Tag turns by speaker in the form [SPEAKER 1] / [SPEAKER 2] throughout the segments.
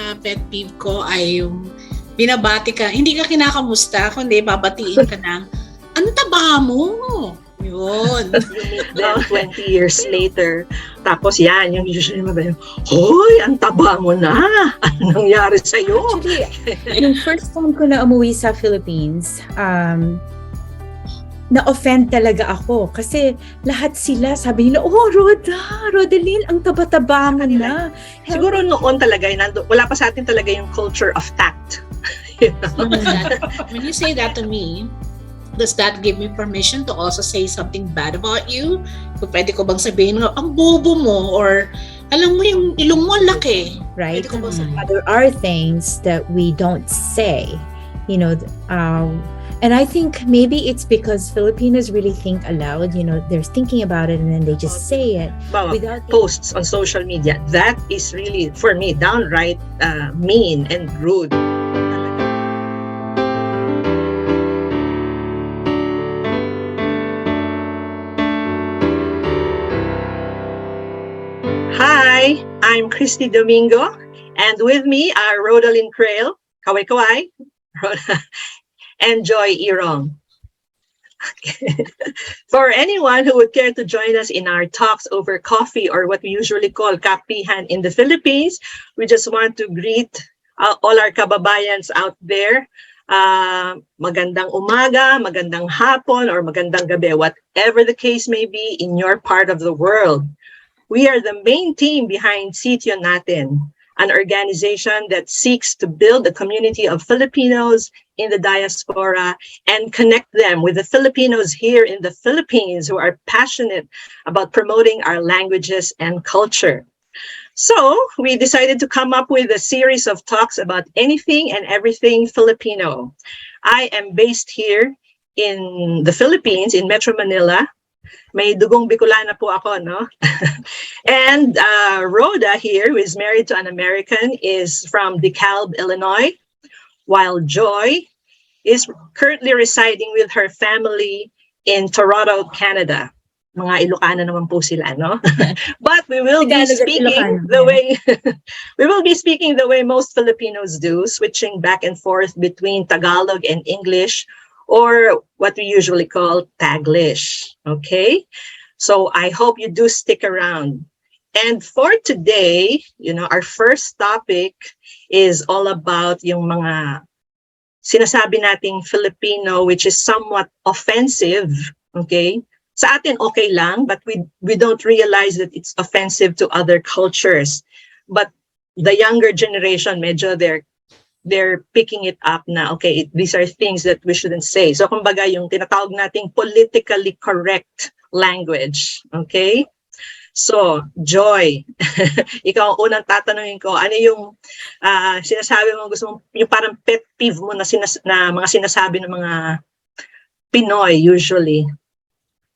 [SPEAKER 1] pinaka-pet peeve ko ay yung binabati ka, hindi ka kinakamusta, kundi babatiin ka ng, ang taba mo! Yun.
[SPEAKER 2] You meet them 20 years later. Tapos yan, yung usually mabaya, hoy, ang taba mo na! Ano nangyari sa'yo?
[SPEAKER 3] Actually, yung first time ko na umuwi sa Philippines, na-offend talaga ako. Kasi lahat sila sabi nila, oh, Rodeline, ang taba-taba mo na.
[SPEAKER 2] Siguro noon talaga, wala pa sa atin talaga yung culture of tact. You know?
[SPEAKER 1] When you say that to me, does that give me permission to also say something bad about you? Kung pwede ko bang sabihin nga, ang bobo mo, or alam mo yung ilong mo laki.
[SPEAKER 3] Right?
[SPEAKER 1] Pwede ko bang sabihin?
[SPEAKER 3] There are things that we don't say, you know, and I think maybe it's because Filipinos really think aloud, you know, they're thinking about it and then they just say it.
[SPEAKER 2] Without posts on social media, that is really, for me, downright mean and rude. Hi, I'm Christy Domingo, and with me are Rhoda Trail, Kawai, Rhoda, and Joi Irong. For anyone who would care to join us in our talks over coffee, or what we usually call kapihan in the Philippines, we just want to greet all our kababayans out there. Magandang umaga, magandang hapon, or magandang gabi, whatever the case may be in your part of the world. We are the main team behind Sitio Natin, an organization that seeks to build a community of Filipinos in the diaspora and connect them with the Filipinos here in the Philippines who are passionate about promoting our languages and culture. So we decided to come up with a series of talks about anything and everything Filipino. I am based here in the Philippines, in Metro Manila. May dugong Bicolana po ako, no? And Rhoda here, who is married to an American, is from DeKalb, Illinois, while Joi is currently residing with her family in Toronto, Canada. Mga Ilocana naman po sila, no? But we will be speaking the way we will be speaking the way most Filipinos do, switching back and forth between Tagalog and English, or what we usually call Taglish, okay? So I hope you do stick around. And for today, you know, our first topic is all about yung mga sinasabi nating Filipino, which is somewhat offensive, okay? Sa atin okay lang, but we don't realize that it's offensive to other cultures. But the younger generation, medyo they're picking it up na, okay, these are things that we shouldn't say. So kumbaga yung tinatawag nating politically correct language, okay? So, Joi, ikaw ang unang tatanungin ko, ano yung sinasabi mo, gusto mo, yung parang pet peeve mo na, mga sinasabi ng mga Pinoy usually?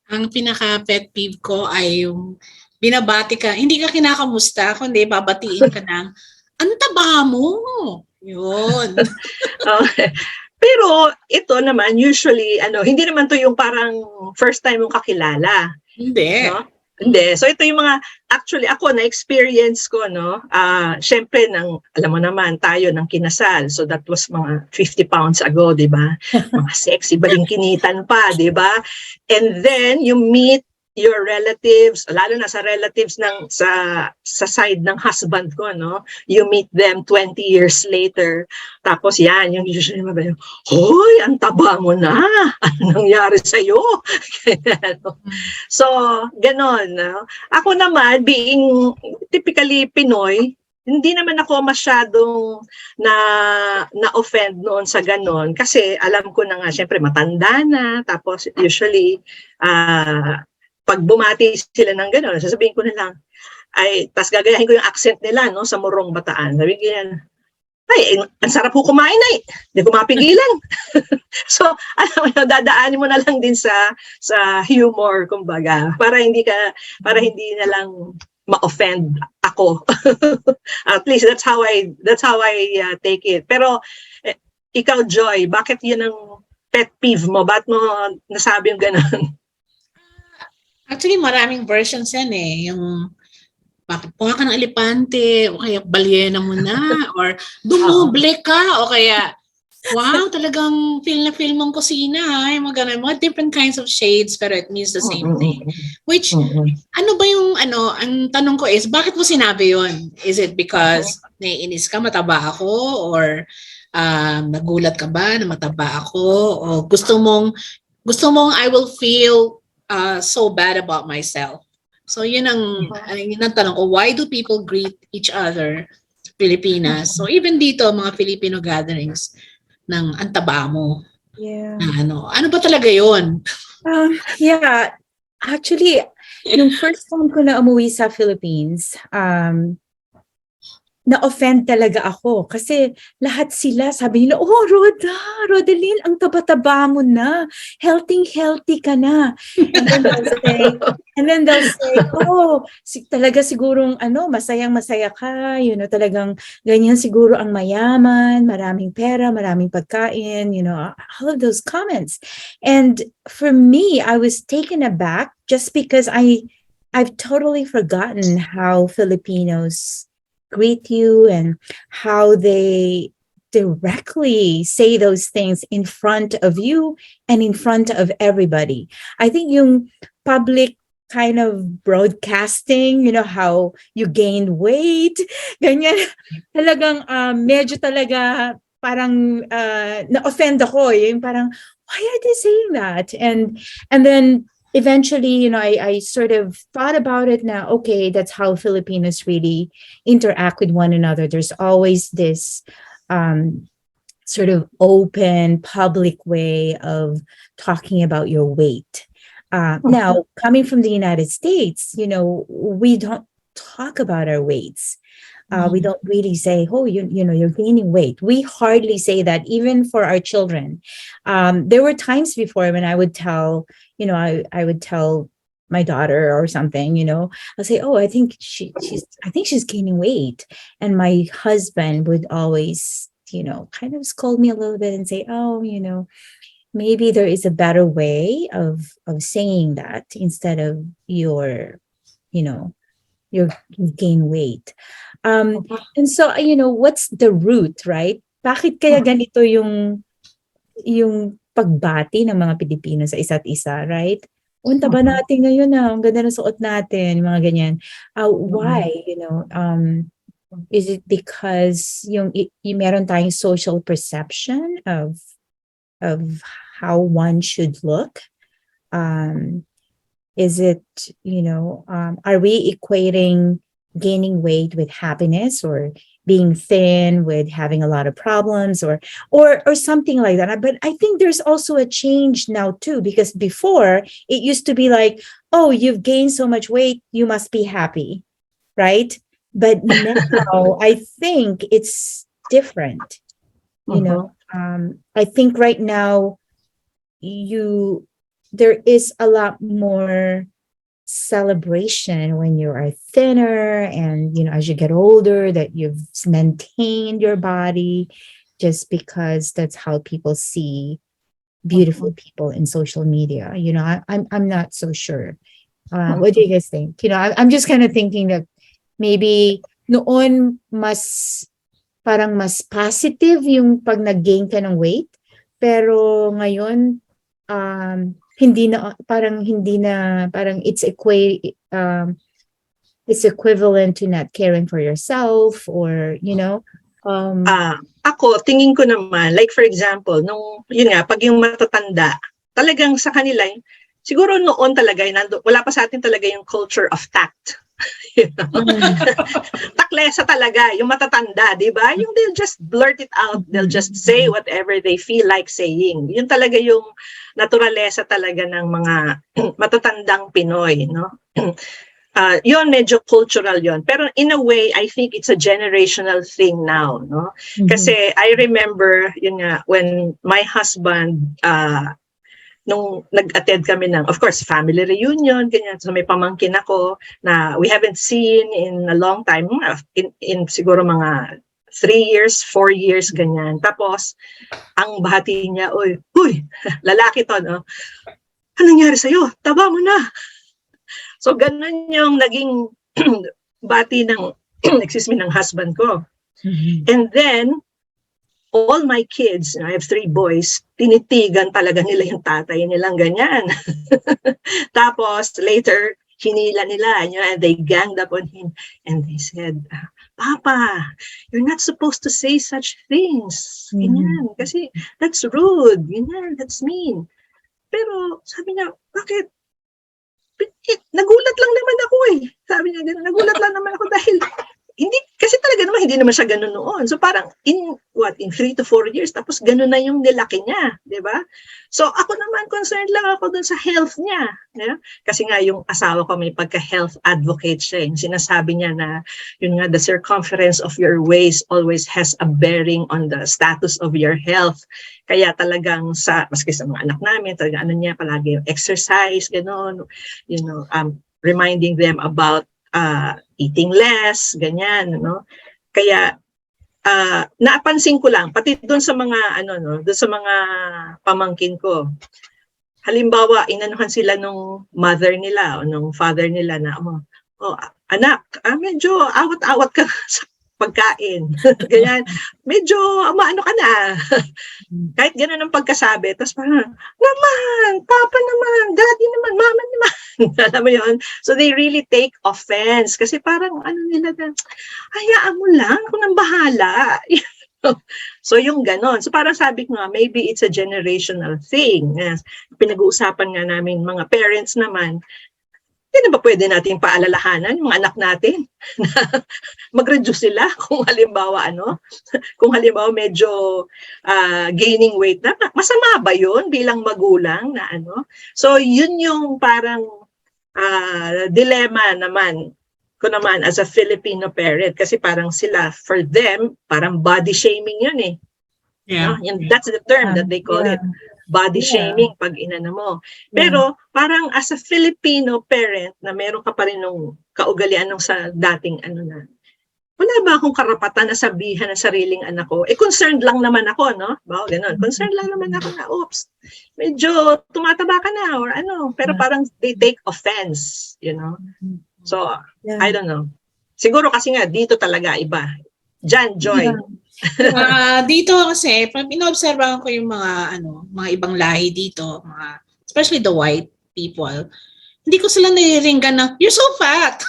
[SPEAKER 1] Ang pinaka-pet peeve ko ay yung binabati ka, hindi ka kinakamusta, kundi babatiin ka ng, ang taba mo! Yun.
[SPEAKER 2] Okay. Pero ito naman, usually, hindi naman to yung parang first time mong kakilala.
[SPEAKER 1] Hindi.
[SPEAKER 2] No? Hindi. So ito yung mga, actually ako na-experience ko, no? Syempre, alam mo naman, tayo ng kinasal. So that was mga 50 pounds ago, di ba? Mga sexy, balingkinitan pa, di ba? And then, you meet your relatives, lalo na sa relatives sa side ng husband ko, no? You meet them 20 years later. Tapos yan, yung usually mabaya, hoy, ang taba mo na! Ano nangyari sa'yo? So, ganon. No? Ako naman, being typically Pinoy, hindi naman ako masyadong na-offend noon sa ganon. Kasi alam ko na nga, syempre matanda na. Tapos usually, pag bumati sila ng gano'n, sasabihin ko na lang, tas gagayahin ko yung accent nila, no, sa Morong, Bataan. Sabihin ko yan, ay, ang sarap po kumain ay, hindi ko mapigilan. So, dadaanin mo na lang din sa humor, kumbaga, para hindi na lang ma-offend ako. At least that's how I take it. Pero ikaw, Joi, bakit yun ang pet peeve mo? Bakit mo nasabi yung gano'n?
[SPEAKER 1] Actually, maraming versions yan eh. Yung Pakuha ka ng elepante, o kaya balyena mo na, or dumuble ka, o kaya, wow, talagang feel mong kusina, ha? Yung mga different kinds of shades, pero it means the same thing. Which, ano ba yung, ang tanong ko is, bakit mo sinabi yun? Is it because naiinis ka, mataba ako, or nagulat ka ba na mataba ako, o gusto mong I will feel so bad about myself? So yun ang tanong ko, why do people greet each other, Pilipinas? So even dito, mga Filipino gatherings, ng antaba mo.
[SPEAKER 3] Yeah.
[SPEAKER 1] Ano ba talaga yun?
[SPEAKER 3] Yeah. Actually, nung first time ko na umuwi sa Philippines, na-offend talaga ako kasi lahat sila sabi nila, oh, Rodalyn, ang taba-taba mo na. Healthy ka na. And then they'll say, oh, talaga sigurong masayang-masaya ka, talagang ganyan siguro ang mayaman, maraming pera, maraming pagkain, all of those comments. And for me, I was taken aback just because I've totally forgotten how Filipinos greet you and how they directly say those things in front of you and in front of everybody. I think yung public kind of broadcasting, how you gain weight, ganyan, talagang medyo talaga parang na-offend ako. Yung parang, why are they saying that? And then eventually, I sort of thought about it now. Okay, that's how Filipinos really interact with one another. There's always this sort of open, public way of talking about your weight. Now, coming from the United States, we don't talk about our weights. We don't really say, oh, you're gaining weight. We hardly say that, even for our children. There were times before when I would tell, I would tell my daughter or something, I'll say, oh, I think she's gaining weight. And my husband would always, kind of scold me a little bit and say, oh, maybe there is a better way of saying that instead of you gain weight. And so, what's the root, right? Bakit kaya ganito yung pagbati ng mga Pilipino sa isa't isa, right? Unta ba natin ngayon ang ganda ng suot natin, mga ganyan. Why, is it because yung meron tayong social perception of how one should look? Is it, are we equating gaining weight with happiness, or being thin with having a lot of problems, or something like that? But I think there's also a change now too, because before it used to be like, oh, you've gained so much weight, you must be happy, right? But now I think it's different. I think right now there is a lot more celebration when you are thinner, and as you get older, that you've maintained your body, just because that's how people see beautiful people in social media. I'm not so sure. What do you guys think? I'm just kind of thinking that maybe noon parang mas positive yung pag nag-gain ka ng weight, pero ngayon parang it's equivalent to not caring for yourself, or
[SPEAKER 2] ako, tingin ko naman, like for example, pag yung matatanda, talagang sa kanila, siguro noon talaga, wala pa sa atin talaga yung culture of tact. Taklesa talaga, yung matatanda, di ba? Yung they'll just blurt it out, they'll just say whatever they feel like saying. Yun talaga yung naturalesa talaga ng mga matatandang Pinoy, no? Yun, medyo cultural yun. Pero in a way, I think it's a generational thing now, no? Kasi I remember, yun nga, when my husband, nung nag-attend kami ng, of course, family reunion, ganyan. So may pamangkin ako na we haven't seen in a long time, in siguro mga 3 years, 4 years, ganyan. Tapos, ang bahati niya, uy, lalaki to, no? Anong nangyari sa'yo? Taba mo na. So, ganun yung naging bati ng, excuse me, ng husband ko.
[SPEAKER 3] Mhm.
[SPEAKER 2] And then, all my kids, I have 3 boys, tinitigan talaga nila yung tatay nilang ganyan. Tapos, later, hinila nila, and they ganged up on him. And they said, Papa, you're not supposed to say such things. Ganyan, kasi that's rude. Ganyan, that's mean. Pero, sabi niya, bakit? Nagulat lang naman ako eh. Sabi niya, nagulat lang naman ako dahil hindi, kasi talaga naman, hindi naman siya ganun noon. So parang, in 3 to 4 years, tapos ganun na yung nilaki niya, di ba? So ako naman, concerned lang ako dun sa health niya. Yeah? Kasi nga, yung asawa ko may pagka-health advocate siya. Yung sinasabi niya na, yun nga, the circumference of your waist always has a bearing on the status of your health. Kaya talagang maski sa mga anak namin, talaga niya, palagi yung exercise, gano'n, reminding them about eating less, ganyan, Kaya napansin ko lang pati doon sa mga doon sa mga pamangkin ko. Halimbawa, inanuhan sila nung mother nila o nung father nila na anak, medyo awat-awat ka sa pagkain. Ganyan. Medyo maano ka na. Kahit gano'n ang pagkasabi, tapos parang, naman, papa naman, daddy naman, mama naman. Alam mo yun? So they really take offense. Kasi parang nila na, hayaan mo lang, ako nang bahala. So yung ganon. So parang sabi ko nga, maybe it's a generational thing. Pinag-uusapan nga namin mga parents naman, hindi na ba pwede natin paalalahanan yung mga anak natin na mag-reduce sila kung halimbawa kung halimbawa medyo gaining weight na, masama ba yun bilang magulang na So yun yung parang dilemma naman ko naman as a Filipino parent kasi parang sila, for them, parang body shaming yun eh.
[SPEAKER 1] Yeah.
[SPEAKER 2] That's the term that they call it. Body shaming pag inana mo. Pero parang as a Filipino parent na meron ka pa rin nung kaugalian nung sa dating wala ba akong karapatan na sabihan ng sariling anak ko? Concerned lang naman ako, no? Ganun. Concerned lang naman ako na, oops, medyo tumataba ka na or Pero parang they take offense, So, I don't know. Siguro kasi nga, dito talaga iba. Jan, Joy.
[SPEAKER 1] Dito kasi, pag inoobserbahan ko yung mga ibang lahi dito, especially the white people, hindi ko sila nariringgan na, you're so fat.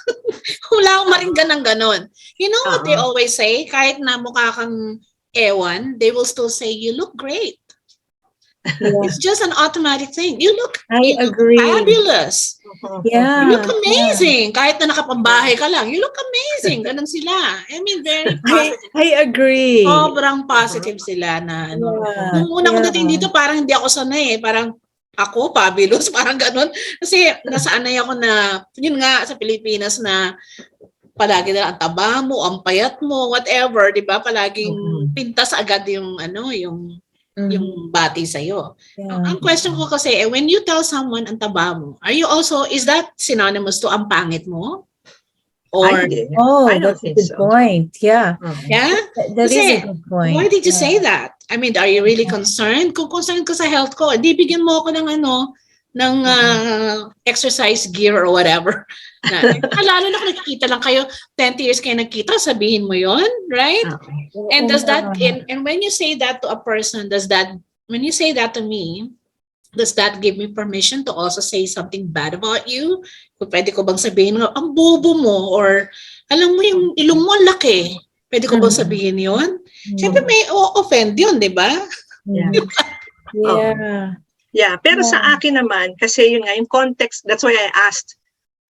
[SPEAKER 1] Wala akong maringgan ng ganon. You know what they always say? Kahit na mukha kang ewan, they will still say, you look great. It's just an automatic thing. You look
[SPEAKER 3] agree.
[SPEAKER 1] Fabulous.
[SPEAKER 3] Yeah.
[SPEAKER 1] You look amazing. Kahit na nakapambahay ka lang, you look amazing. Ganon sila. I mean, very positive.
[SPEAKER 3] I agree.
[SPEAKER 1] Sobrang positive sila na Nung una ko dating dito, parang hindi ako sanay eh. Parang ako, fabulous, parang ganon. Kasi nasaanay ako na, yun nga sa Pilipinas na palagi na ang taba mo, ang payat mo, whatever, di ba? Palaging pintas agad yung yung bati sa'yo. Ang question ko kasi, when you tell someone ang taba mo, is that synonymous to ang pangit mo? Or,
[SPEAKER 3] that's a good point. Yeah.
[SPEAKER 1] Yeah?
[SPEAKER 3] That is a good point.
[SPEAKER 1] Why did you say that? I mean, are you really concerned? Kung concerned ka sa health ko, di bigyan mo ako ng exercise gear or whatever. Lalo na kung nakikita lang kayo, 20 years kayo nagkita, sabihin mo yon, right? And does that, and when you say that to a person, when you say that to me, does that give me permission to also say something bad about you? Kung pwede ko bang sabihin, ang bobo mo, or alam mo yung ilong mo laki, pwede ko bang sabihin yon? Siyempre may offend yun, di ba?
[SPEAKER 2] Yeah, pero sa akin naman, kasi yun nga, yung context, that's why I asked,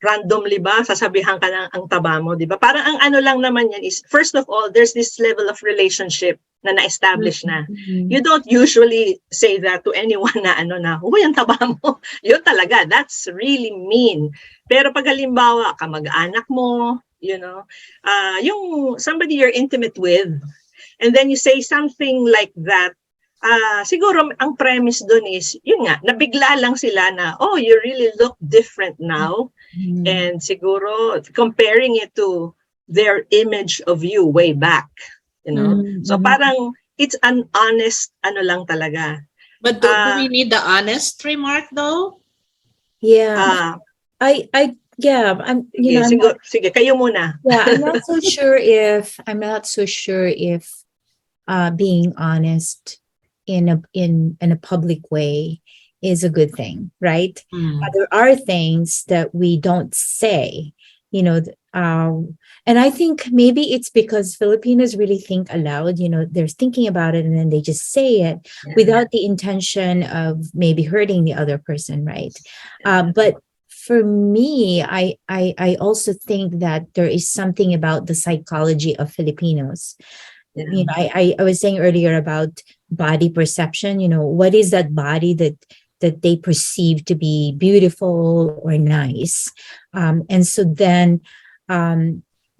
[SPEAKER 2] randomly ba, sasabihan ka ng ang taba mo, di ba? Parang ang lang naman yan is, first of all, there's this level of relationship na na-establish na. You don't usually say that to anyone na uy, ang taba mo. Yun talaga, that's really mean. Pero pag halimbawa, kamag-anak mo, yung somebody you're intimate with, and then you say something like that, siguro ang premise doon is, yun nga, nabigla lang sila na, oh, you really look different now. And siguro, comparing it to their image of you way back. So parang, it's an honest, lang talaga.
[SPEAKER 1] But do we need the honest remark though?
[SPEAKER 3] Yeah. I yeah,
[SPEAKER 2] Sige, sige, kayo muna.
[SPEAKER 3] yeah, I'm not so sure if being honest in a public way is a good thing, right? There are things that we don't say, you know, and I think maybe it's because Filipinos really think aloud, they're thinking about it and then they just say it without the intention of maybe hurting the other person, right? But for me, I also think that there is something about the psychology of Filipinos. I was saying earlier about body perception. What is that body that they perceive to be beautiful or nice? And so then,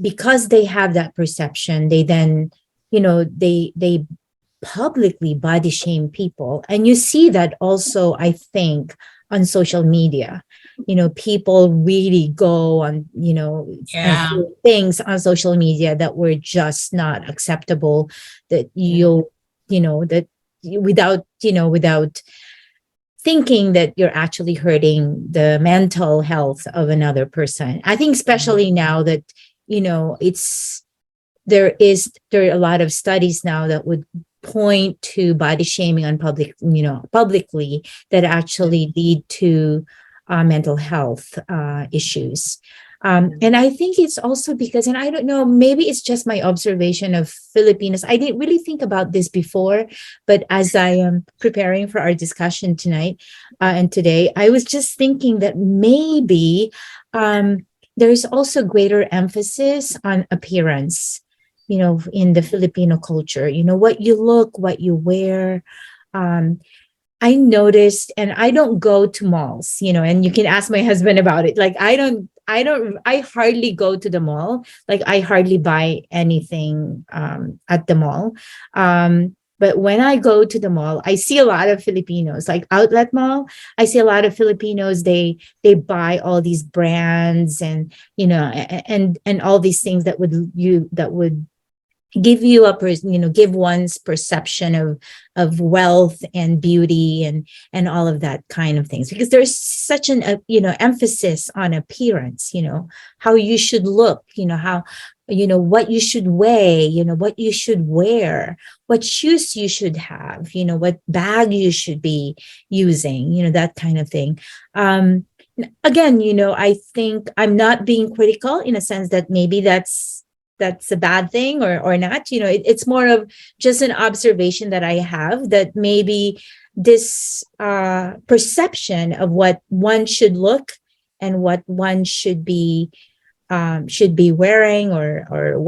[SPEAKER 3] because they have that perception, they then, they publicly body shame people. And you see that also, I think, on social media. People really go on, and do things on social media that were just not acceptable, that without thinking that you're actually hurting the mental health of another person. I think especially now that, there are a lot of studies now that would point to body shaming on publicly, that actually lead to mental health issues. And I think it's also because, and I don't know, maybe it's just my observation of Filipinos. I didn't really think about this before, but as I am preparing for our discussion tonight and today, I was just thinking that maybe there is also greater emphasis on appearance, in the Filipino culture, what you look, what you wear. I noticed, and I don't go to malls, and you can ask my husband about it. Like, I hardly go to the mall. Like, I hardly buy anything at the mall. But when I go to the mall, I see a lot of Filipinos, like outlet mall. I see a lot of Filipinos. They buy all these brands and, and all these things that would give you give one's perception of wealth and beauty and all of that kind of things, because there's such an emphasis on appearance, how you should look, how what you should weigh, what you should wear, what shoes you should have, what bag you should be using, that kind of thing. Again, I think I'm not being critical in a sense that maybe that's a bad thing or not. It's more of just an observation that I have, that maybe this perception of what one should look and what one should be wearing, or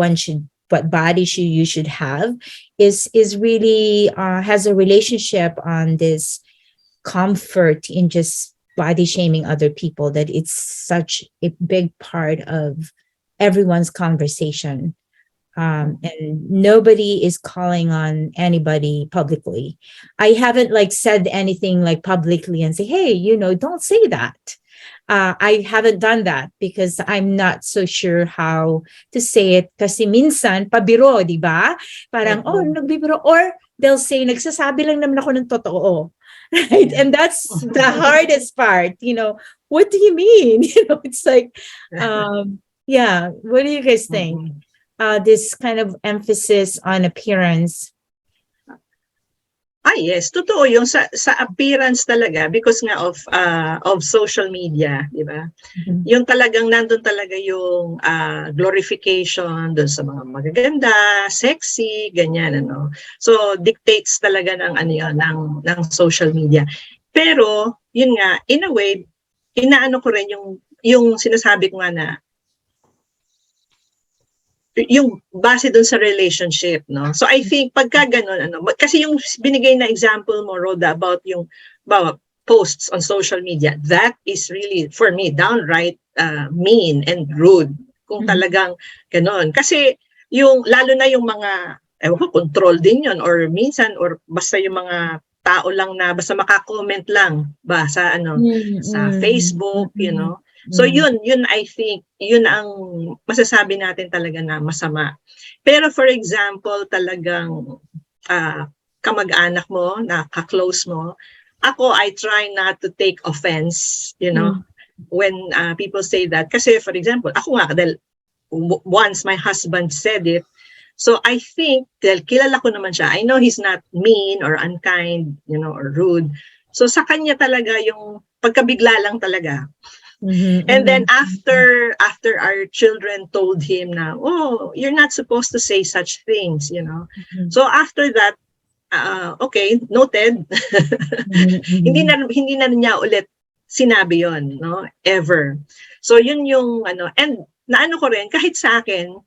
[SPEAKER 3] what body you should have is really has a relationship on this comfort in just body shaming other people, that it's such a big part of everyone's conversation. And nobody is calling on anybody publicly. I haven't said anything publicly and say, hey, don't say that. I haven't done that because I'm not so sure how to say it. Kasi minsan, pabiro, di ba? Parang, nagbibiro. Or they'll say, nagsasabi lang naman ako ng totoo. Right? And that's the hardest part. What do you mean? It's like, yeah. What do you guys think? This kind of emphasis on appearance.
[SPEAKER 2] Yes, totoo yung sa appearance talaga, because nga of social media, di ba? Yung talagang nandun talaga yung glorification dun sa mga magaganda, sexy, ganyan, ano. So dictates talaga ng ng social media. Pero yun nga, in a way, inaano ko rin yung sinasabi ko nga na yung base dun sa relationship, no? So I think pagka ganun, kasi yung binigay na example mo, Rhoda, about yung posts on social media, that is really, for me, downright mean and rude. Kung talagang ganun. Kasi lalo na yung mga, control din yun, or minsan, or basta yung mga tao lang na basta makakomment lang ba sa sa Facebook, So yun I think, yun ang masasabi natin talaga na masama. Pero for example, talagang kamag-anak mo, na ka-close mo, ako, I try not to take offense, when people say that. Kasi for example, ako nga, dahil once my husband said it, so I think, dahil kilala ko naman siya, I know he's not mean or unkind, or rude. So sa kanya talaga yung pagkabigla lang talaga. And then after our children told him na, oh, you're not supposed to say such things, So after that, okay, noted. Hindi na niya ulit sinabi yon, no, ever. So yun yung and naano ko rin kahit sa akin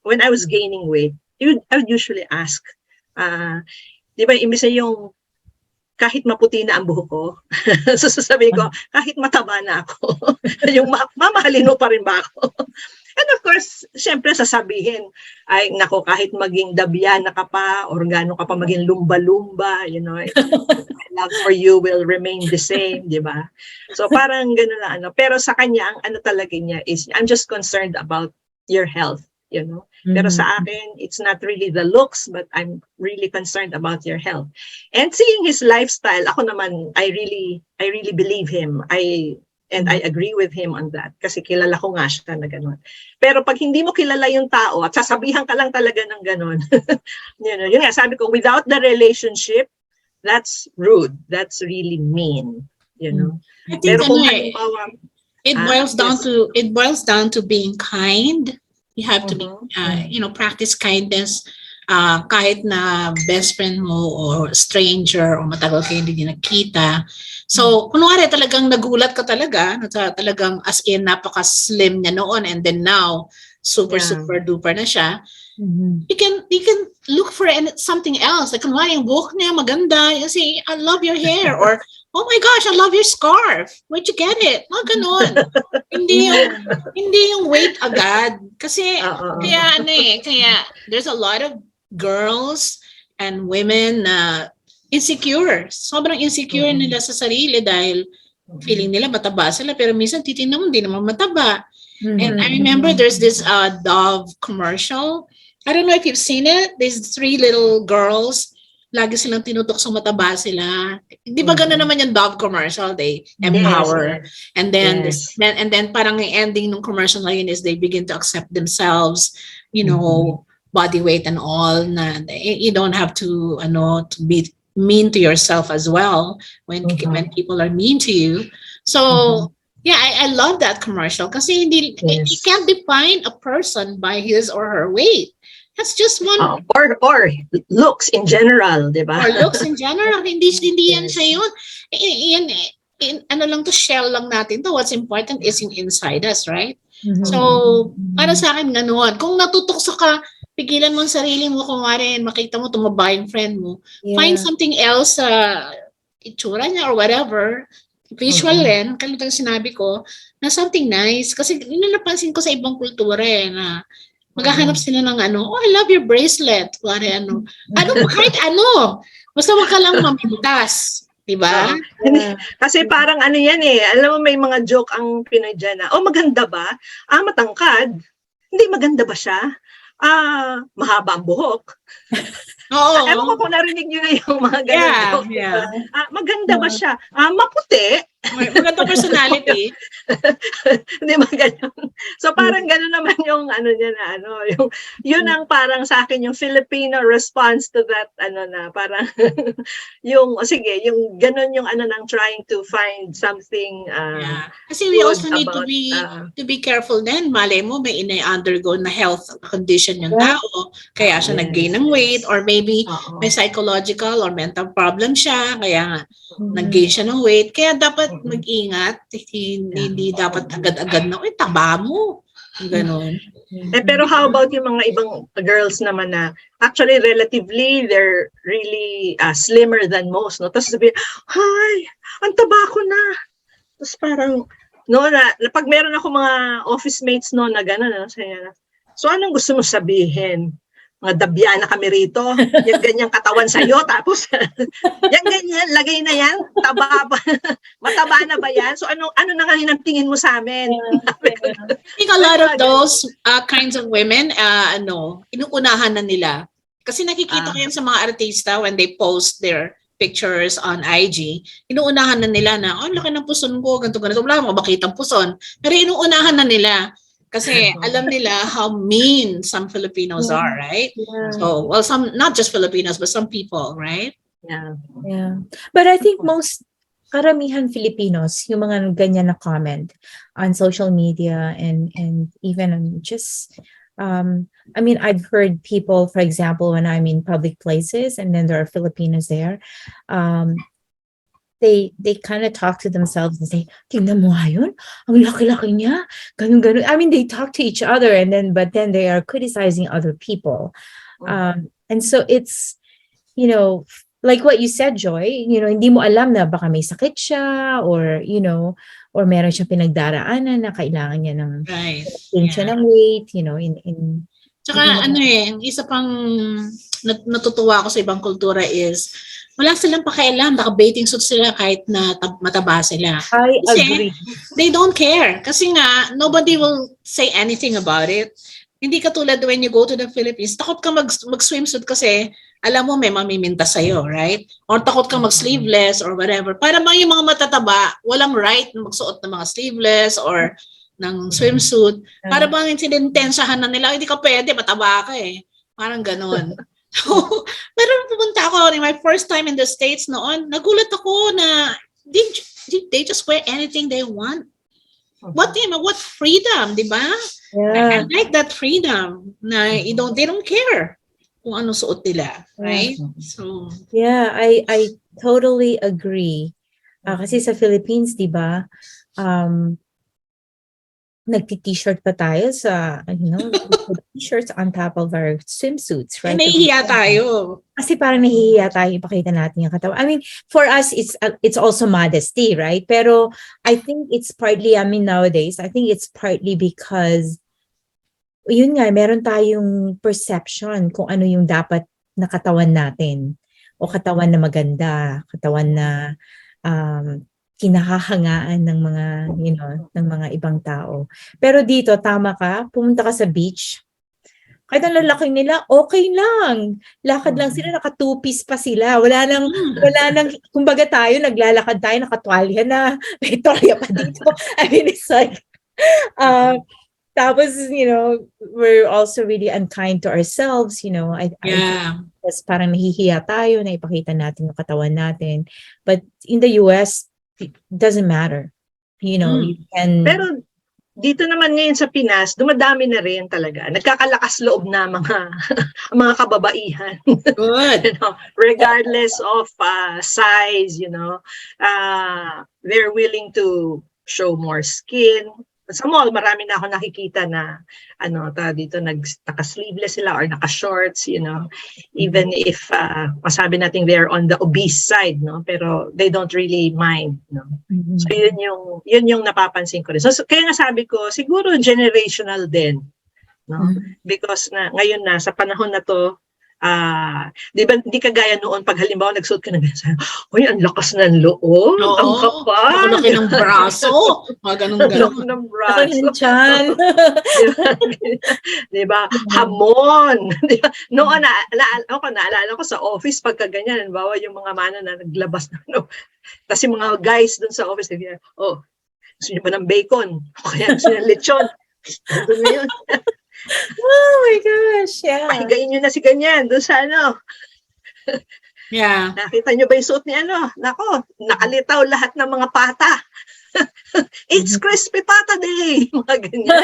[SPEAKER 2] when I was gaining weight, I would usually ask, di ba, imbis na yung kahit maputi na ang buhok ko, so sasabihin ko, kahit mataba na ako, yung mamahalin mo pa rin ba ako? And of course, syempre sasabihin, ay nako, kahit maging dabya na ka pa, or gano'n ka pa maging lumba-lumba, my love for you will remain the same, di ba? So parang gano'n na Pero sa kanya, ang talaga niya is, I'm just concerned about your health, Pero sa akin, it's not really the looks, but I'm really concerned about your health. And seeing his lifestyle, ako naman, I really believe him. And I agree with him on that. Kasi kilala ko nga siya na gano'n. Pero pag hindi mo kilala yung tao at sasabihan ka lang talaga ng gano'n, yun nga, sabi ko, without the relationship, that's rude. That's really mean,
[SPEAKER 1] I think
[SPEAKER 2] Pero kung halimbawa,
[SPEAKER 1] it boils down to being kind. You have to be, practice kindness. Kahit na best friend mo or stranger or matagal kayo hindi nakita. So, kunwari talagang nagulat ka talaga, talagang as in napaka-slim niya noon and then now, super duper na siya. You can look for something else. Like kunwari yung buhok niya maganda, you say, I love your hair, or oh my gosh, I love your scarf. Where'd you get it? Mga ganon. hindi yung weight agad. Kasi, kaya there's a lot of girls and women na insecure. Sobrang insecure nila sa sarili dahil feeling nila mataba sila, pero minsan titignan mo, hindi naman mataba. And I remember there's this Dove commercial. I don't know if you've seen it. There's 3 little girls. Lagi silang tinutok sa mataba sila. Di ba gano'n naman yung Dove commercial? They empower.
[SPEAKER 2] Yes.
[SPEAKER 1] And then and then parang yung ending ng commercial na yun is they begin to accept themselves, body weight and all. Na you don't have to be mean to yourself as well when people are mean to you. So yeah, I love that commercial kasi you can't define a person by his or her weight. That's just one.
[SPEAKER 2] Or looks in general, di ba?
[SPEAKER 1] Or looks in general. Hindi yan siya yun. Ano lang to, shell lang natin to. What's important is yung inside us, right? So, para sa akin, ganoon. Kung natutukso ka, pigilan mo ang sarili mo, kung makita mo, tumaba yung friend mo. Find something else, itsura niya or whatever, visual rin, kalutang sinabi ko, na something nice. Kasi napansin ko sa ibang kultura na maghahanap sila ng oh, I love your bracelet. Kahit basta wag ka lang mamimitas. Diba?
[SPEAKER 2] Kasi parang yan alam mo may mga joke ang Pinoy dyan na, oh, maganda ba? Matangkad. Hindi maganda ba siya? Mahaba ang buhok.
[SPEAKER 1] Oo.
[SPEAKER 2] Ewan ko kung narinig nyo na yung mga ganun joke. Maganda ba siya? Maputi.
[SPEAKER 1] Maganda personality.
[SPEAKER 2] Hindi ba ganun? So parang ganun naman yung niya na yun ang parang sa akin yung Filipino response to that parang yung yung ganun yung ng trying to find something
[SPEAKER 1] Kasi we also need to be careful then. Malay mo may ina-undergo na health condition yung tao kaya siya nag-gain ng weight, or maybe may psychological or mental problem siya kaya nag-gain siya ng weight. Kaya dapat mag-ingat, hindi dapat agad-agad na, taba mo. Ganon.
[SPEAKER 2] Pero how about yung mga ibang girls naman na actually relatively they're really slimmer than most, no? Tapos sabihin, hi, ang taba ko na. Tapos parang pag meron ako mga office mates na gano'n, so anong gusto mo sabihin? Mga dabya na kami rito, yung ganyang katawan sa'yo, tapos yung ganyan, lagay na yan, taba ba? Mataba na ba yan? So ano na nga tingin mo sa amin?
[SPEAKER 1] I think a lot of those kinds of women, inuunahan na nila. Kasi nakikita ko yan sa mga artista when they post their pictures on IG, inuunahan na nila na, laki ng puson ko, ganito. Wala mo makitang puson. Pero inuunahan na nila. Kasi alam nila how mean some Filipinos are, right?
[SPEAKER 3] Yeah.
[SPEAKER 1] So, well, some, not just Filipinos, but some people, right?
[SPEAKER 2] Yeah.
[SPEAKER 3] Yeah. But I think karamihan Filipinos, yung mga ganyan na comment on social media and even on just, I mean, I've heard people, for example, when I'm in public places and then there are Filipinos there, they kind of talk to themselves and say, tingnan mo nga yun, ang laki-laki niya, ganun. I mean, they talk to each other but then they are criticizing other people. And so it's, you know, like what you said, Joy, you know, hindi mo alam na baka may sakit siya or, you know, or meron siyang pinagdaraanan na kailangan niya ng siya ng weight, you know, in
[SPEAKER 1] Tsaka isa pang natutuwa ako sa ibang kultura is wala silang pakialam, baka bathing suit sila kahit na mataba sila.
[SPEAKER 3] I agree.
[SPEAKER 1] They don't care. Kasi nga, nobody will say anything about it. Hindi katulad when you go to the Philippines, takot ka mag-swimsuit kasi alam mo may mamiminta sa'yo, right? Or takot ka mag-sleeveless or whatever. Para yung mga matataba, walang right na magsuot ng mga sleeveless or ng swimsuit. Para bang sinintensyahan na nila, hindi ka pwede, mataba ka eh. Parang ganun. So, pero pumunta ako, my first time in the States noon, nagulat ako na they just wear anything they want. What freedom, di ba?
[SPEAKER 3] Yeah.
[SPEAKER 1] I like that freedom na they don't care kung ano suot nila, right? So
[SPEAKER 3] yeah, I totally agree. Kasi sa Philippines, di ba? Nagti-t-shirt pa tayo sa, you know, t-shirts on top of our swimsuits, right?
[SPEAKER 1] Nahihiya tayo.
[SPEAKER 3] Kasi parang nahihiya tayo, ipakita natin yung katawan. I mean, for us, it's also modesty, right? Pero I think it's partly, I mean, nowadays, I think it's partly because, yun nga, meron tayong perception kung ano yung dapat na katawan natin. O katawan na maganda, katawan na kinahahangaan ng mga, you know, ng mga ibang tao. Pero dito, tama ka, pumunta ka sa beach, kahit ang lalaki nila, okay lang. Lakad lang sila, naka-two-piece pa sila. Wala nang, kumbaga tayo, naglalakad tayo, nakatwalya na, may torya pa dito. I mean, it's like, tapos, you know, we're also really unkind to ourselves, you know. I parang nahihiya tayo na ipakita natin yung katawan natin. But in the US, it doesn't matter. You know, you can...
[SPEAKER 2] Pero dito naman ngayon sa Pinas, dumadami na rin talaga. Nagkakalakas loob na mga kababaihan.
[SPEAKER 1] Good.
[SPEAKER 2] You know, regardless of size, you know, they're willing to show more skin. Sa mall, marami na ako nakikita na dito naka-sleeveless sila or naka-shorts, you know, even if masabi natin they're on the obese side, no, pero they don't really mind, no. So yun yung napapansin ko rin. So kaya nga sabi ko, siguro generational din, no, because ngayon na sa panahon na to, di ba, hindi kagaya noon pag halimbawa nagsuot ka ng ganyan, uy, ang lakas ng loob, ang kapal.
[SPEAKER 1] Ang laki ng braso. Mga ganun-ganun.
[SPEAKER 2] Ang ng braso.
[SPEAKER 3] Ang tiyan.
[SPEAKER 2] Di ba? Hamon. Di ba? Noon, naalala ko sa office pagka ganyan, halimbawa yung mga mana na naglabas na, kasi mga guys dun sa office, gusto nyo ba ng bacon? O kaya gusto nyo ng lechon? Doon na yun.
[SPEAKER 3] Oh my gosh, yeah.
[SPEAKER 2] Pahigain nyo na si ganyan doon sa
[SPEAKER 1] Yeah.
[SPEAKER 2] Nakita nyo ba yung suot ni Nako, nakalitaw lahat ng mga pata. It's crispy pata day. Mga ganyan.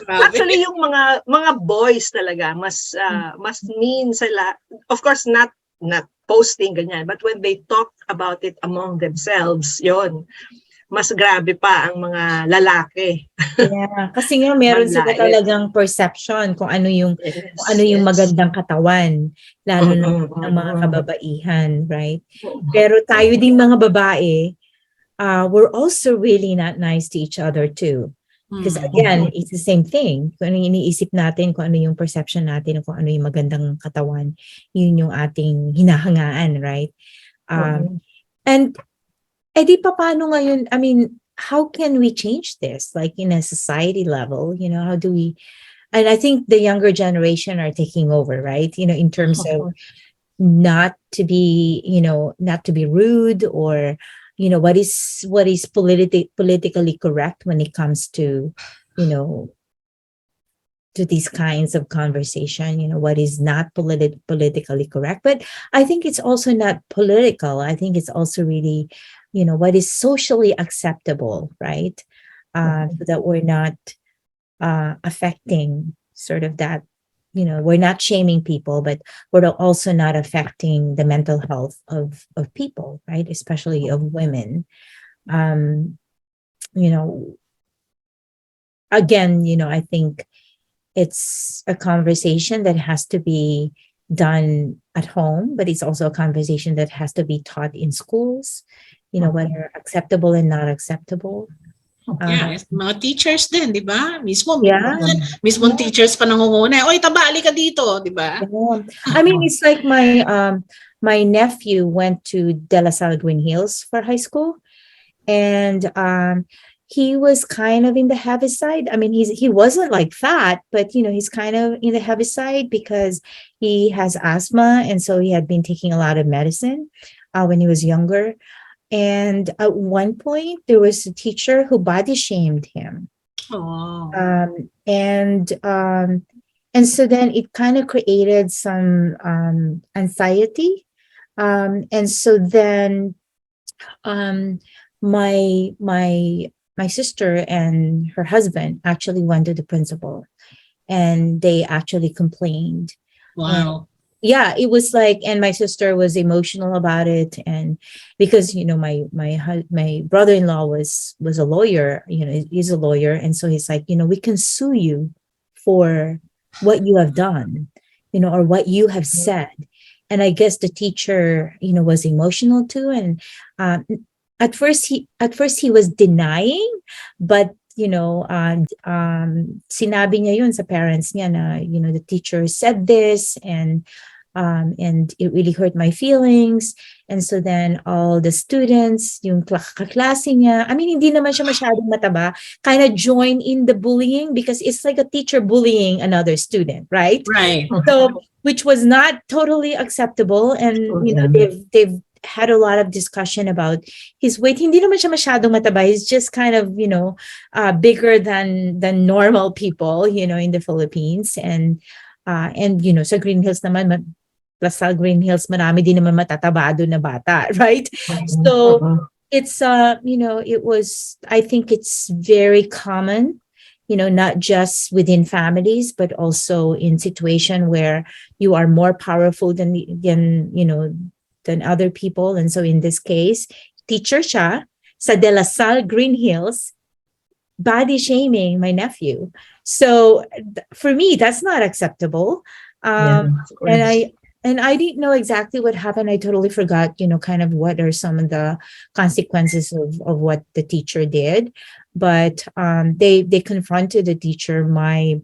[SPEAKER 2] Actually, yung mga boys talaga, mas mean sila. Of course, not posting ganyan, but when they talk about it among themselves, yon, mas grabe pa ang mga lalaki.
[SPEAKER 3] Yeah, kasi nga meron sila talagang perception kung ano yung magandang katawan, lalo na ng mga kababaihan, right? Pero tayo din mga babae, we're also really not nice to each other too. Because again, it's the same thing. Kung ano yung iniisip natin, kung ano yung perception natin, kung ano yung magandang katawan, yun yung ating hinahangaan, right? And di pa paano ngayon, I mean, how can we change this? Like in a society level, you know, how do we, and I think the younger generation are taking over, right? You know, in terms of not to be, not to be rude, or, what is politically correct when it comes to, you know, to these kinds of conversation, what is not politically correct. But I think it's also not political. I think it's also really, what is socially acceptable, right? So that we're not affecting sort of that, we're not shaming people, but we're also not affecting the mental health of people, right? Especially of women. Um, you know, Again, I think it's a conversation that has to be done at home, but it's also a conversation that has to be taught in schools, what are acceptable and not acceptable.
[SPEAKER 1] Yeah, mga teachers din, di ba? Mismo,
[SPEAKER 3] Yeah.
[SPEAKER 1] mismo teachers pa nangunguna. Oy, Taba, ali ka dito, di ba?
[SPEAKER 3] Yeah. I mean, it's like my nephew went to De La Salle Green Hills for high school, and he was kind of in the heavy side. I mean, he wasn't like fat, but he's kind of in the heavy side because he has asthma, and so he had been taking a lot of medicine when he was younger. And at one point, there was a teacher who body shamed him.
[SPEAKER 1] Oh.
[SPEAKER 3] And so then it kind of created some anxiety. And so then my sister and her husband actually went to the principal, and they actually complained.
[SPEAKER 1] Wow.
[SPEAKER 3] Yeah, it was like, and my sister was emotional about it, and because my brother-in-law was a lawyer, he's a lawyer, and so he's like, we can sue you for what you have done, or what you have said. And I guess the teacher, was emotional too, and at first he was denying, but sinabi niya yun sa parents niya na, the teacher said this, and it really hurt my feelings. And so then all the students, yung kaklase niya, I mean, hindi naman siya masyadong mataba, kind of join in the bullying, because it's like a teacher bullying another student, right?
[SPEAKER 1] Right.
[SPEAKER 3] So, which was not totally acceptable. And, they've had a lot of discussion about his weight. Hindi naman siya masyadong mataba. He's just kind of, bigger than normal people, in the Philippines. And sa Green Hills naman, Lasal Green Hills, marami din naman matatabado na bata, right? So it's, I think it's very common, not just within families, but also in situation where you are more powerful than other people. And so in this case, teacher siya sa De La Salle Green Hills, body shaming my nephew. So for me, that's not acceptable. And I didn't know exactly what happened. I totally forgot, kind of what are some of the consequences of what the teacher did. But they confronted the teacher. My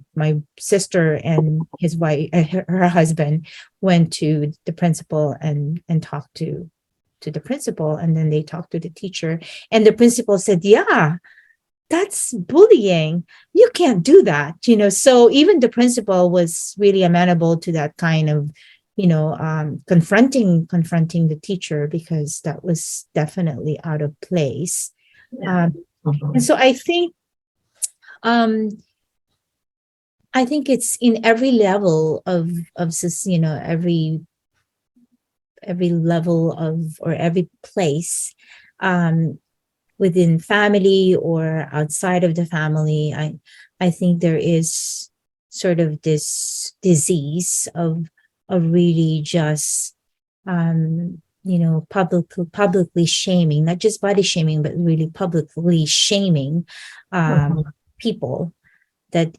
[SPEAKER 3] sister and his wife, her husband, went to the principal and talked to the principal, and then they talked to the teacher. And the principal said, "Yeah, that's bullying. You can't do that." So even the principal was really amenable to that kind of, confronting the teacher, because that was definitely out of place. And so I think it's in every level of every level of, or every place, within family or outside of the family. I think there is sort of this disease of really just publicly shaming, not just body shaming, but really publicly shaming people, that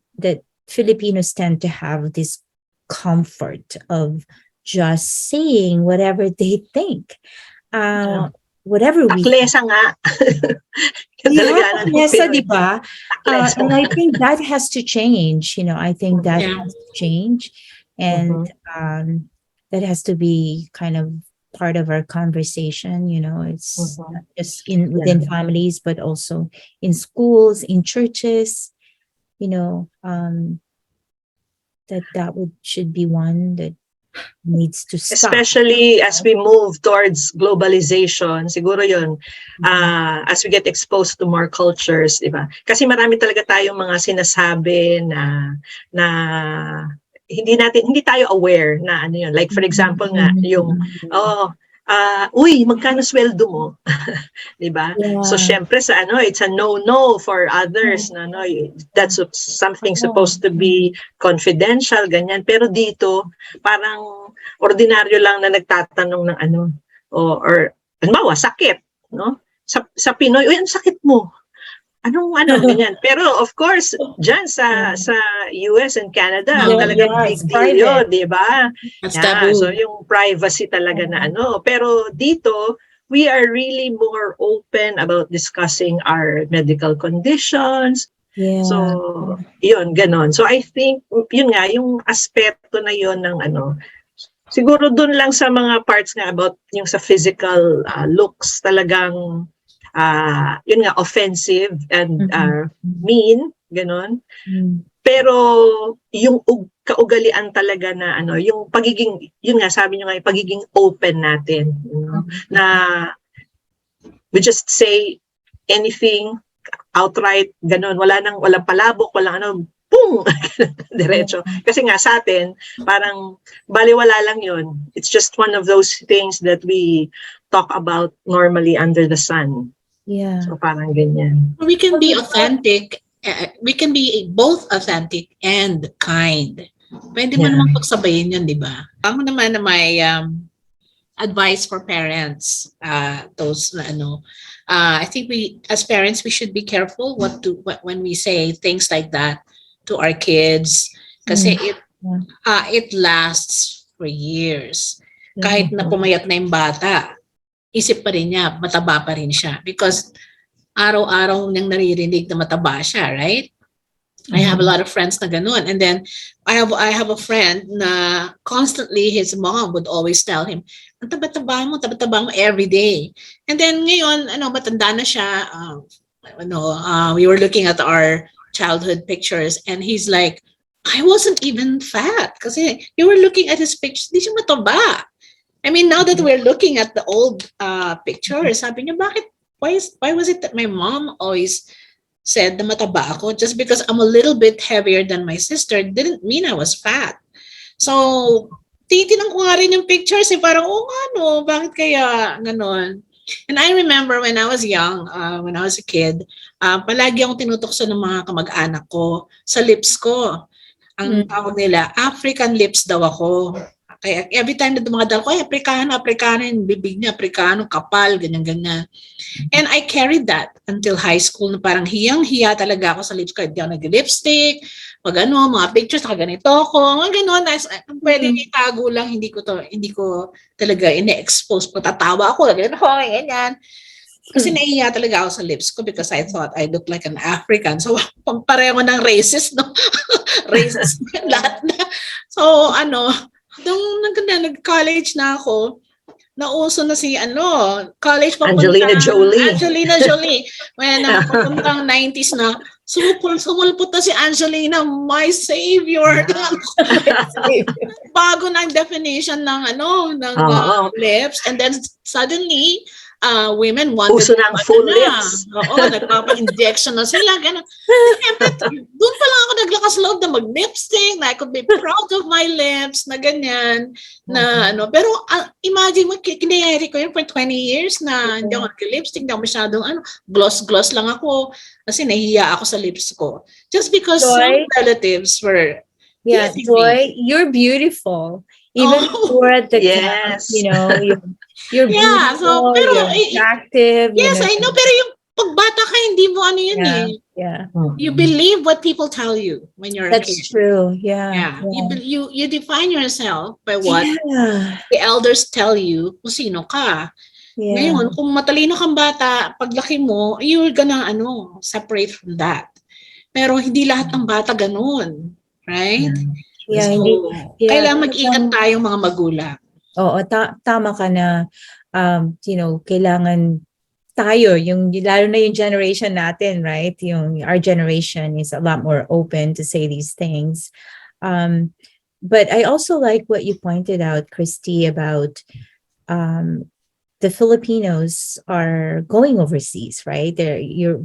[SPEAKER 3] Filipinos tend to have this comfort of just saying whatever they think. Whatever we
[SPEAKER 2] Taklesa nga.
[SPEAKER 3] taklesa, di ba? And I think that has to change. I think that has to change, and that has to be kind of part of our conversation. It's not just within families, but also in schools, in churches. That should be one that needs to stop.
[SPEAKER 2] Especially as we move towards globalization, siguro yun, as we get exposed to more cultures, di ba? Kasi marami talaga tayong mga sinasabi na hindi tayo aware na ano yun. Like for example nga, yung, uy, magkano sweldo mo? Di ba?
[SPEAKER 3] Yeah.
[SPEAKER 2] So syempre sa ano, it's a no-no for others na no, that's something supposed to be confidential, ganyan. Pero dito, parang ordinaryo lang na nagtatanong ng ano, or halimbawa, sakit, no? Sa Pinoy, uy, ang sakit mo. Anong ganyan. Pero of course, dyan sa US and Canada, talagang big
[SPEAKER 3] it's
[SPEAKER 2] deal yun, di ba?
[SPEAKER 1] That's taboo.
[SPEAKER 2] So yung privacy talaga na ano. Pero dito, we are really more open about discussing our medical conditions.
[SPEAKER 3] Yeah.
[SPEAKER 2] So, yun, ganon. So I think, yun nga, yung aspeto na yun ng ano, siguro dun lang sa mga parts nga about yung sa physical looks talagang yun nga offensive and mean, ganon. Pero yung kaugalian talaga na ano, yung pagiging, yun nga sabi nyo nga, yung pagiging open natin, you know, na we just say anything outright, ganon, walang palabok, walang ano, boom! Diretso. Kasi nga sa atin, parang baliwala lang yun. It's just one of those things that we talk about normally under the sun.
[SPEAKER 3] Yeah.
[SPEAKER 2] So parang ganyan.
[SPEAKER 1] We can be authentic. We can be both authentic and kind. Pwede mo naman pagsabayin yun, di ba? Ako naman na may advice for parents, those na ano, I think we as parents we should be careful when we say things like that to our kids kasi it lasts for years. Kahit na pumayat na yung bata, isip pa rin niya, mataba pa rin siya because araw-araw niyang naririnig na mataba siya, right? I have a lot of friends na ganun. And then I have a friend na constantly his mom would always tell him, ang taba-taba mo every day. And then ngayon, matanda na siya. We were looking at our childhood pictures and he's like, I wasn't even fat kasi you were looking at his pictures, di siya mataba. I mean, now that we're looking at the old pictures, sabi niya, why was it that my mom always said na mataba ako? Just because I'm a little bit heavier than my sister didn't mean I was fat. So, titinang ko nga rin yung pictures parang, bakit kaya ganon? And I remember when I was young, when I was a kid, palagi akong tinutokso ng mga kamag-anak ko sa lips ko. Ang tawag nila, African lips daw ako. Kaya every time na dumadal ko, Afrikano, yung bibig niya, Afrikano, kapal, ganyan-ganyan. And I carried that until high school na parang hiyang-hiya talaga ako sa lips ko. Hindi ako nag-lipstick, mga pictures, ganito ako, mga ganon. Pwede itago lang, hindi ko talaga ine-expose. Patatawa ako, ganyan. Kasi nahihiya talaga ako sa lips ko because I thought I looked like an African. So, pareho ng racist, no? Racist lahat na. So, nag-college na ako, nauso na si college
[SPEAKER 2] Angelina Jolie.
[SPEAKER 1] When papuntang 90s na, sumulpot na si Angelina, my savior. Bago na ang definition ng lips. And then suddenly, women wanted
[SPEAKER 2] uso ng full lips.
[SPEAKER 1] Oo, nagpapa-injection na sila. Ganun. Siyempre, doon pa lang ako naglakas loob na mag-lipstick, na I could be proud of my lips, na ganyan. Pero imagine mo, kinayari ko yun for 20 years na hindi ako nag-lipstick, hindi ako masyadong gloss lang ako. Kasi nahihiya ako sa lips ko. Just because some relatives were
[SPEAKER 3] Joi, you're beautiful. Even for the camp, you're beautiful,
[SPEAKER 1] pero
[SPEAKER 3] you're attractive.
[SPEAKER 1] Yes, I know, pero yung pagbata ka, hindi mo
[SPEAKER 3] Yeah.
[SPEAKER 1] You believe what people tell you when you're a kid.
[SPEAKER 3] That's true, yeah.
[SPEAKER 1] You define yourself by what the elders tell you kung sino ka.
[SPEAKER 3] Yeah.
[SPEAKER 1] Ngayon, kung matalino kang bata, paglaki mo, you're gonna separate from that. Pero hindi lahat ng bata ganun. Right?
[SPEAKER 3] Yeah,
[SPEAKER 1] kailangan mag-ingat tayong mga magulang.
[SPEAKER 3] Oo, tama ka na, kailangan tayo, lalo na yung generation natin, right? Our generation is a lot more open to say these things. But I also like what you pointed out, Christy, about the Filipinos are going overseas, right?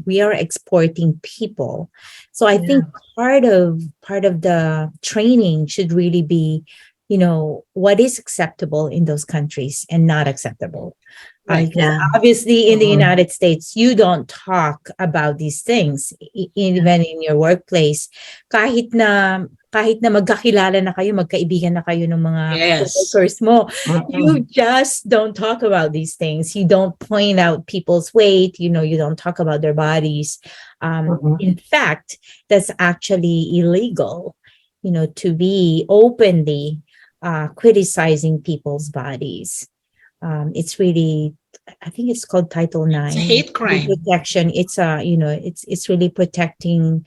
[SPEAKER 3] We are exporting people. So I think part of the training should really be, what is acceptable in those countries and not acceptable.
[SPEAKER 1] Right.
[SPEAKER 3] Because obviously in the United States, you don't talk about these things, even in your workplace. Kahit na magkakilala na kayo, magkaibigan na kayo ng mga
[SPEAKER 1] Yes.
[SPEAKER 3] coworkers mo, you just don't talk about these things. You don't point out people's weight. You don't talk about their bodies. In fact, that's actually illegal, to be openly criticizing people's bodies. It's really, I think it's called Title IX.
[SPEAKER 1] It's a hate crime.
[SPEAKER 3] Protection. It's it's really protecting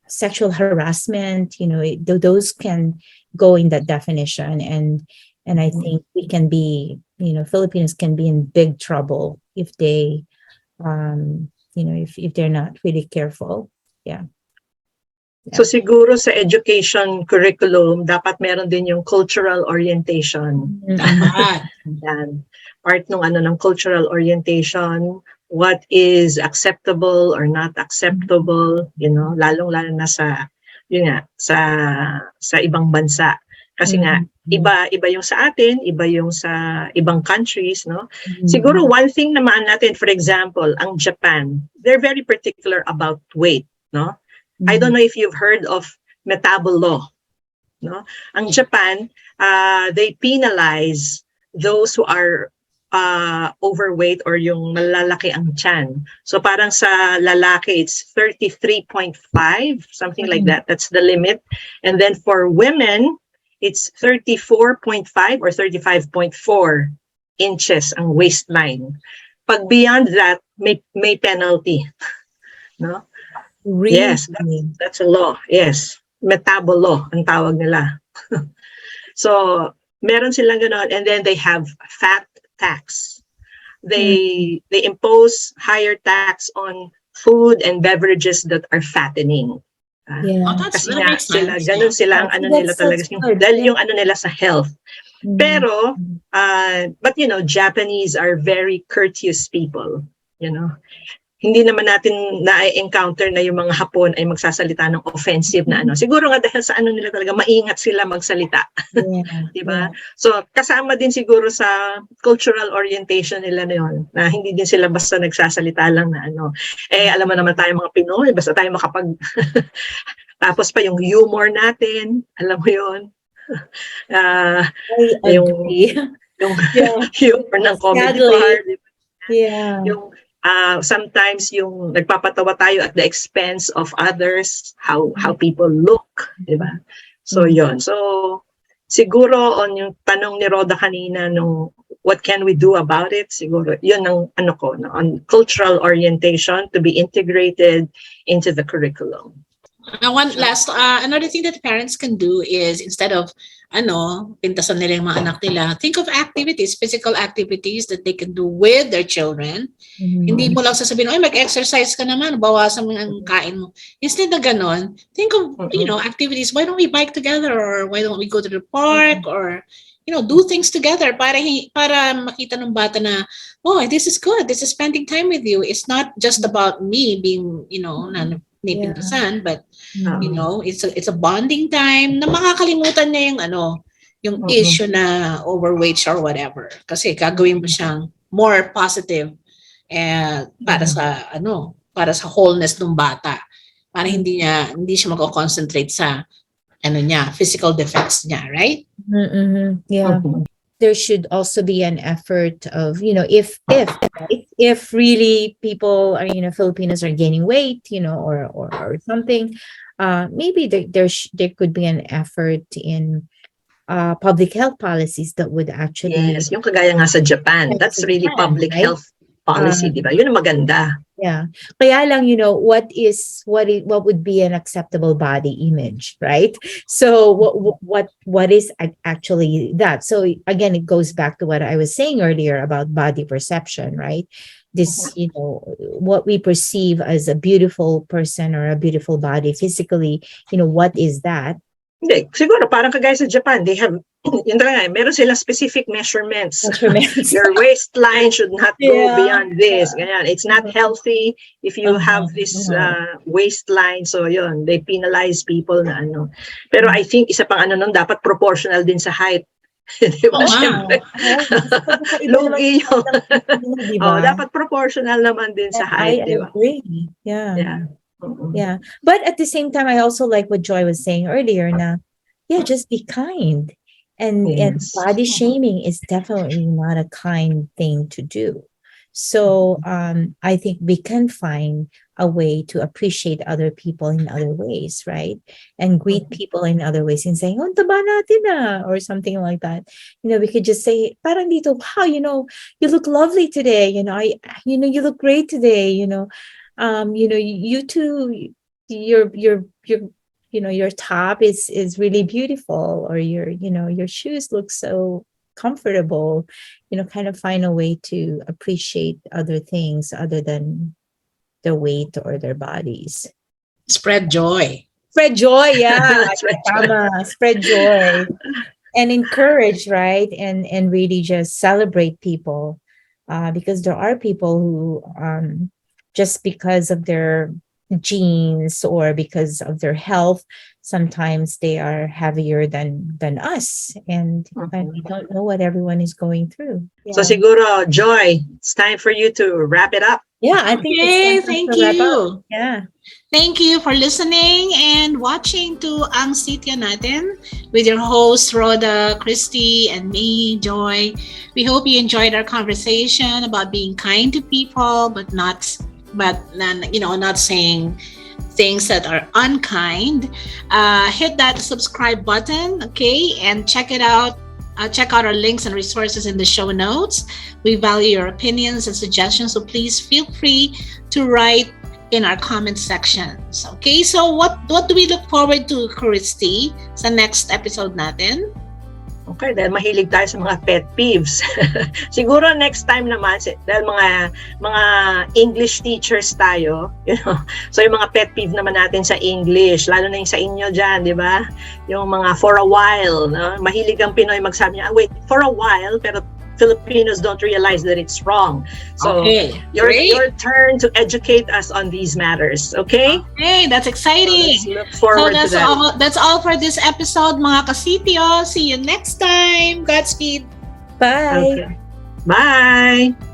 [SPEAKER 3] sexual harassment. Those can go in that definition, and I think we can be, Filipinos can be in big trouble if they, if they're not really careful. Yeah.
[SPEAKER 2] So siguro sa education curriculum, dapat meron din yung cultural orientation.
[SPEAKER 1] Tama.
[SPEAKER 2] Yan. Part ng cultural orientation, what is acceptable or not acceptable, lalong-lalo na sa ibang bansa. Kasi nga, iba yung sa atin, iba yung sa ibang countries, no? Siguro one thing naman natin, for example, ang Japan, they're very particular about weight, no? I don't know if you've heard of metabol law, no? Ang Japan, they penalize those who are overweight or yung malalaki ang tiyan. So parang sa lalaki, it's 33.5, something like that. That's the limit. And then for women, it's 34.5 or 35.4 inches ang waistline. Pag beyond that, may penalty, no?
[SPEAKER 3] Really?
[SPEAKER 2] Yes, that's a law. Yes, metabol law ang tawag nila. So, meron silang ganon, and then they have fat tax. They impose higher tax on food and beverages that are fattening.
[SPEAKER 1] That's
[SPEAKER 2] Kasi nga sila, ganon sila ang nila talaga, dahil yung nila sa health. Pero, but Japanese are very courteous people, Hindi naman natin na-encounter na yung mga Hapon ay magsasalita ng offensive na Siguro nga dahil sa nila talaga, maingat sila magsalita. Diba? So, kasama din siguro sa cultural orientation nila na yun, na hindi din sila basta nagsasalita lang na alam mo naman tayo mga Pinoy, basta tayo makapag... Tapos pa yung humor natin, alam mo yun. Yung humor ng comedy part.
[SPEAKER 3] Yeah.
[SPEAKER 2] Yung sometimes yung nagpapatawa tayo at the expense of others, how people look, di ba? So yon. So siguro on yung tanong ni Rhoda kanina nung what can we do about it, siguro yun ang on cultural orientation to be integrated into the curriculum.
[SPEAKER 1] One last, another thing that parents can do is instead of, pintasan nila yung mga anak nila, think of activities, physical activities that they can do with their children. Hindi mo lang sasabihin, mag-exercise ka naman, bawasan mo ang kain mo. Instead na ganon, think of, activities. Why don't we bike together? Or why don't we go to the park? Or, do things together para makita ng bata na, this is good. This is spending time with you. It's not just about me being, pintasan, but it's a bonding time na makakalimutan niya yung issue na overweight or whatever, kasi gagawin mo siyang more positive para sa wholeness ng bata, para hindi siya mag-concentrate sa physical defects niya, right?
[SPEAKER 3] Yeah. There should also be an effort of, if really people are, Filipinos are gaining weight, or something, maybe there could be an effort in public health policies that would actually...
[SPEAKER 2] Yes, yung kagaya nga sa Japan, that's really public health policy, di ba? Yun ang maganda.
[SPEAKER 3] Yeah. Kaya lang, what would be an acceptable body image, right? So what is actually that? So again, it goes back to what I was saying earlier about body perception, right? This, what we perceive as a beautiful person or a beautiful body physically, what is that?
[SPEAKER 2] Hindi, siguro parang kagaya sa Japan, they have, yun talaga, meron silang specific measurements. Your waistline should not go beyond this. Ganyan. It's not healthy if you have this waistline. So yun, they penalize people na ano. Pero I think isa pang ano nun, dapat proportional din sa height. Di ba? Siyempre. Lugi yun. Dapat proportional naman din sa height.
[SPEAKER 3] I agree. Yeah. Yeah. But at the same time, I also like what Joi was saying earlier na, just be kind. And body shaming is definitely not a kind thing to do. So I think we can find a way to appreciate other people in other ways, right? And greet people in other ways and saying, "Oh, taba natin na," or something like that. We could just say, "Parang dito, wow, you look lovely today. You look great today. You too, your top is really beautiful, or your shoes look so comfortable." Kind of find a way to appreciate other things other than their weight or their bodies.
[SPEAKER 1] Spread joy.
[SPEAKER 3] Spread joy, yeah. Spread joy. And encourage, right? And really just celebrate people. Because there are people who just because of their genes or because of their health, sometimes they are heavier than us, and we don't know what everyone is going through.
[SPEAKER 2] So siguro, Joi, it's time for you to wrap it up.
[SPEAKER 3] Yeah, I think it's time
[SPEAKER 1] thank
[SPEAKER 3] to wrap
[SPEAKER 1] you.
[SPEAKER 3] up. Yeah.
[SPEAKER 1] Thank you for listening and watching to Ang Sitio Natin with your hosts Rhoda, Christy, and me, Joi. We hope you enjoyed our conversation about being kind to people, but not saying things that are unkind. Hit that subscribe button, okay, and check it out. Check out our links and resources in the show notes. We value your opinions and suggestions, so please feel free to write in our comment sections. Okay, so what do we look forward to, Christy, sa next episode natin?
[SPEAKER 2] Okay, dahil mahilig tayo sa mga pet peeves. Siguro next time naman, dahil mga English teachers tayo, so yung mga pet peeve naman natin sa English, lalo na yung sa inyo dyan, di ba? Yung mga for a while, no? Mahilig ang Pinoy magsabi niya, wait, for a while, pero Filipinos don't realize that it's wrong. So your turn to educate us on these matters, okay?
[SPEAKER 1] Okay, that's exciting.
[SPEAKER 2] So let's look forward to that.
[SPEAKER 1] That's all for this episode, mga kasitio. See you next time. Godspeed.
[SPEAKER 3] Bye.
[SPEAKER 2] Okay. Bye.